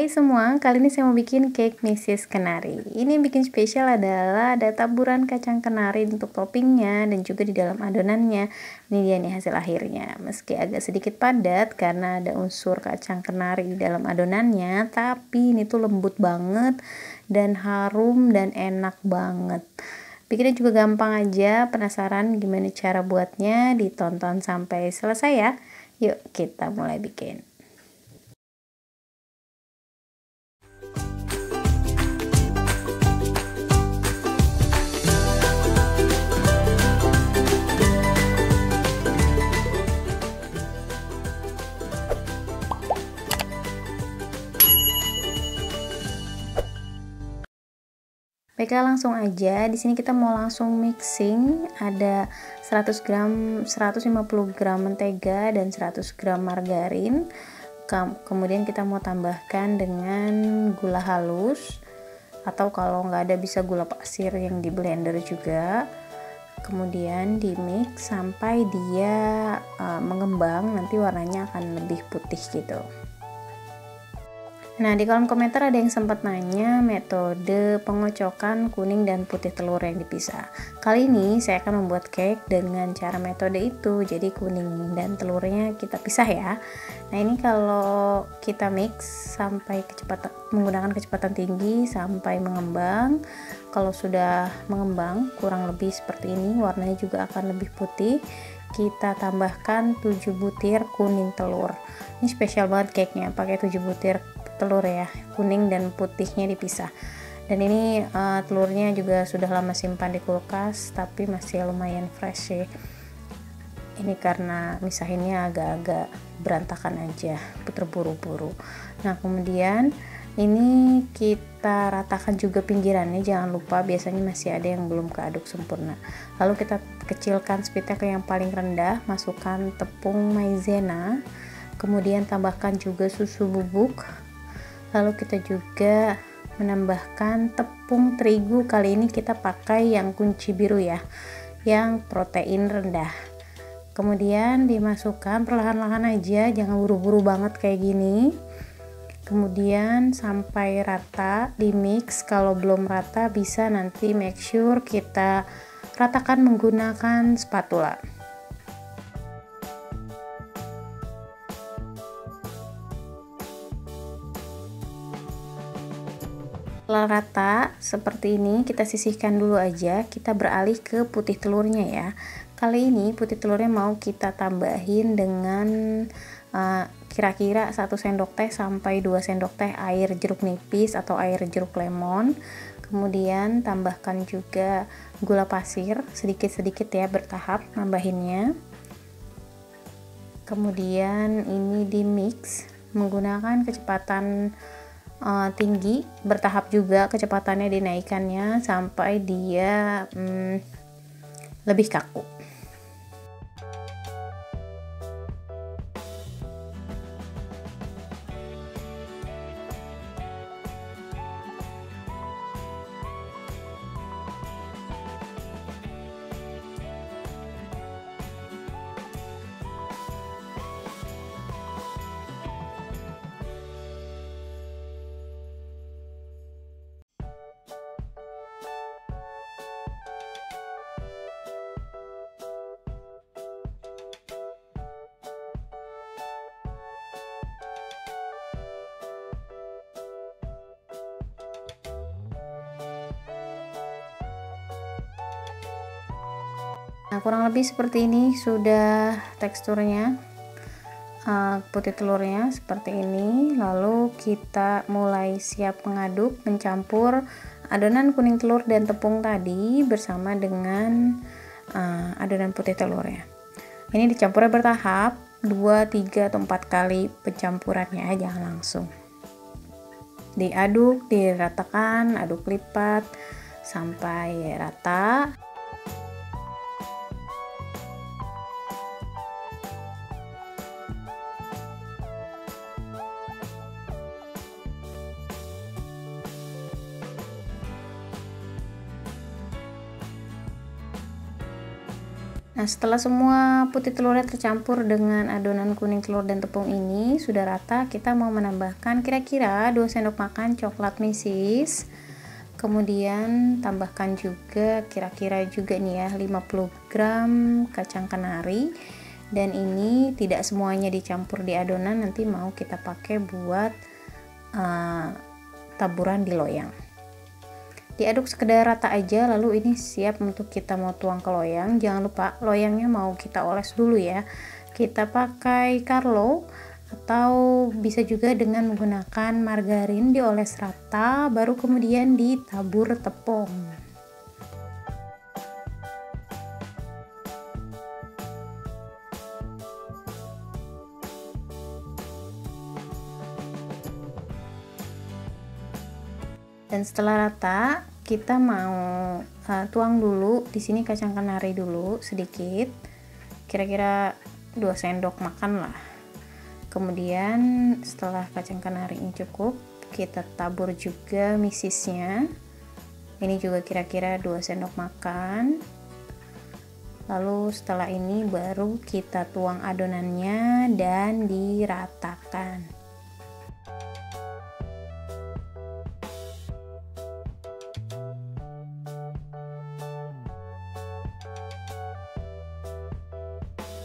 Hai semua, kali ini saya mau bikin cake Mrs. Kenari. Ini yang bikin spesial adalah ada taburan kacang kenari untuk toppingnya dan juga di dalam adonannya. Ini dia nih hasil akhirnya. Meski agak sedikit padat karena ada unsur kacang kenari di dalam adonannya, tapi ini tuh lembut banget dan harum dan enak banget. Bikinnya juga gampang aja. Penasaran gimana cara buatnya? Ditonton sampai selesai ya. Yuk kita mulai bikin. Baiklah, langsung aja. Di sini kita mau langsung mixing. Ada 100 gram, 150 gram mentega dan 100 gram margarin. Kemudian kita mau tambahkan dengan gula halus, atau kalau nggak ada bisa gula pasir yang di blender juga. Kemudian di mix sampai dia mengembang, nanti warnanya akan lebih putih gitu. Nah, di kolom komentar ada yang sempat nanya metode pengocokan kuning dan putih telur yang dipisah. Kali ini saya akan membuat cake dengan cara metode itu. Jadi kuning dan telurnya kita pisah ya. Nah, ini kalau kita mix sampai menggunakan kecepatan tinggi sampai mengembang. Kalau sudah mengembang kurang lebih seperti ini, warnanya juga akan lebih putih. Kita tambahkan 7 butir kuning telur. Ini spesial banget cake-nya, pakai 7 butir telur ya, kuning dan putihnya dipisah. Dan ini telurnya juga sudah lama simpan di kulkas, tapi masih lumayan fresh sih. Ini karena misahinnya agak-agak berantakan aja, terburu-buru. Nah, kemudian ini kita ratakan juga pinggirannya, jangan lupa, biasanya masih ada yang belum keaduk sempurna. Lalu kita kecilkan speednya ke yang paling rendah, masukkan tepung maizena, kemudian tambahkan juga susu bubuk. Lalu kita juga menambahkan tepung terigu, kali ini kita pakai yang kunci biru ya, yang protein rendah. Kemudian dimasukkan perlahan-lahan aja, jangan buru-buru banget kayak gini. Kemudian sampai rata, di mix. Kalau belum rata bisa nanti make sure kita ratakan menggunakan spatula. Setelah rata seperti ini, kita sisihkan dulu aja. Kita beralih ke putih telurnya ya. Kali ini putih telurnya mau kita tambahin dengan kira-kira 1 sendok teh sampai 2 sendok teh air jeruk nipis atau air jeruk lemon. Kemudian tambahkan juga gula pasir sedikit-sedikit ya, bertahap nambahinnya. Kemudian ini di mix menggunakan kecepatan tinggi, bertahap juga kecepatannya dinaikannya sampai dia lebih kaku. Nah, kurang lebih seperti ini sudah teksturnya, putih telurnya seperti ini. Lalu kita mulai siap mengaduk, mencampur adonan kuning telur dan tepung tadi bersama dengan adonan putih telurnya. Ini dicampurnya bertahap, 2, 3, atau 4 kali pencampurannya, jangan langsung. Diaduk, diratakan, aduk lipat sampai rata. Nah, setelah semua putih telurnya tercampur dengan adonan kuning telur dan tepung ini sudah rata, kita mau menambahkan kira-kira 2 sendok makan coklat mesis. Kemudian tambahkan juga kira-kira juga nih ya 50 gram kacang kenari. Dan ini tidak semuanya dicampur di adonan, nanti mau kita pakai buat taburan di loyang. Diaduk sekedar rata aja, lalu ini siap untuk kita mau tuang ke loyang. Jangan lupa loyangnya mau kita oles dulu ya. Kita pakai Carlo atau bisa juga dengan menggunakan margarin, dioles rata baru kemudian ditabur tepung. Dan setelah rata, kita mau tuang dulu di sini kacang kenari dulu sedikit, kira-kira 2 sendok makan lah. Kemudian setelah kacang kenari ini cukup, kita tabur juga misisnya. Ini juga kira-kira 2 sendok makan. Lalu setelah ini baru kita tuang adonannya dan diratakan.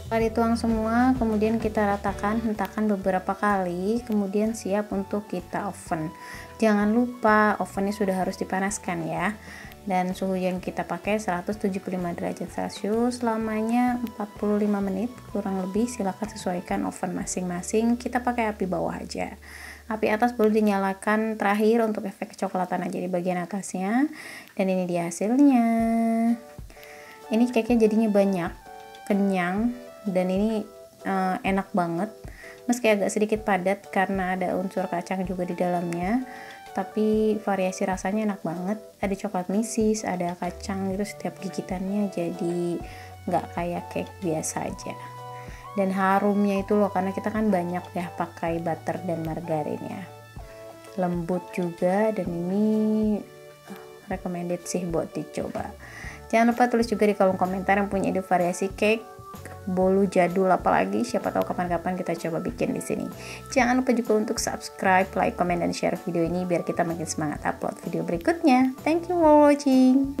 Setelah dituang semua, kemudian kita ratakan, hentakan beberapa kali, kemudian siap untuk kita oven. Jangan lupa ovennya sudah harus dipanaskan ya. Dan suhu yang kita pakai 175 derajat Celcius selamanya 45 menit kurang lebih. Silahkan sesuaikan oven masing-masing. Kita pakai api bawah aja. Api atas boleh dinyalakan terakhir untuk efek kecoklatan aja di bagian atasnya. Dan ini dia hasilnya. Ini cake-nya jadinya banyak, kenyang, dan ini enak banget. Meski agak sedikit padat karena ada unsur kacang juga di dalamnya, tapi variasi rasanya enak banget. Ada coklat mesis, ada kacang gitu, setiap gigitannya jadi nggak kayak cake biasa aja. Dan harumnya itu loh, karena kita kan banyak ya pakai butter dan margarinnya. Lembut juga, dan ini recommended sih buat dicoba. Jangan lupa tulis juga di kolom komentar yang punya ide variasi cake bolu jadul apalagi, siapa tahu kapan-kapan kita coba bikin di sini. Jangan lupa juga untuk subscribe, like, comment, dan share video ini biar kita makin semangat upload video berikutnya. Thank you for watching.